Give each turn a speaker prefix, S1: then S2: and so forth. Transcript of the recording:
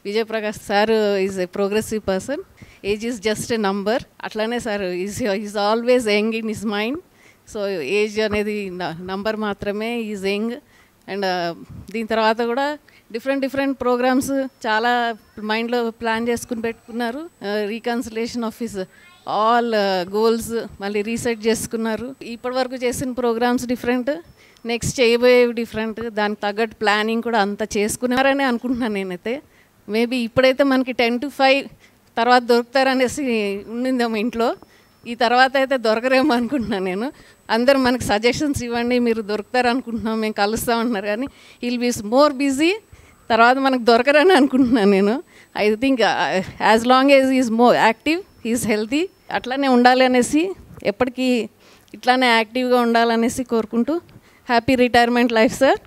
S1: Vijay Prakash sir is a progressive person. Age is just a number. అట్లానే sir is always young in his mind. So age అనేది number మాత్రమే, is young. And దీని తర్వాత కూడా different programmes చాలా మైండ్లో plan చేసుకుని పెట్టుకున్నారు. Reconciliation of his all goals మళ్ళీ రీసెట్ చేసుకున్నారు. ఇప్పటివరకు చేసిన ప్రోగ్రామ్స్ డిఫరెంట్, నెక్స్ట్ చేయబోయేవి డిఫరెంట్. దానికి తగ్గట్టు ప్లానింగ్ కూడా అంత చేసుకున్నారని అనుకుంటున్నాను నేనైతే. మేబీ ఇప్పుడైతే మనకి 10 to 5 తర్వాత దొరుకుతారనేసి ఉండిందేమో ఇంట్లో. ఈ తర్వాత అయితే దొరకరేమో అనుకుంటున్నాను నేను. అందరూ మనకి సజెషన్స్ ఇవ్వండి, మీరు దొరుకుతారు అనుకుంటున్నాం, మేము కలుస్తామంటున్నారు. కానీ విల్ బీ మోర్ బిజీ, తర్వాత మనకు దొరకరని అనుకుంటున్నాను నేను. I think as long as is more active, is healthy, అట్లానే ఉండాలి అనేసి, ఎప్పటికీ ఇట్లానే యాక్టివ్గా ఉండాలనేసి కోరుకుంటూ హ్యాపీ రిటైర్మెంట్ లైఫ్ సార్.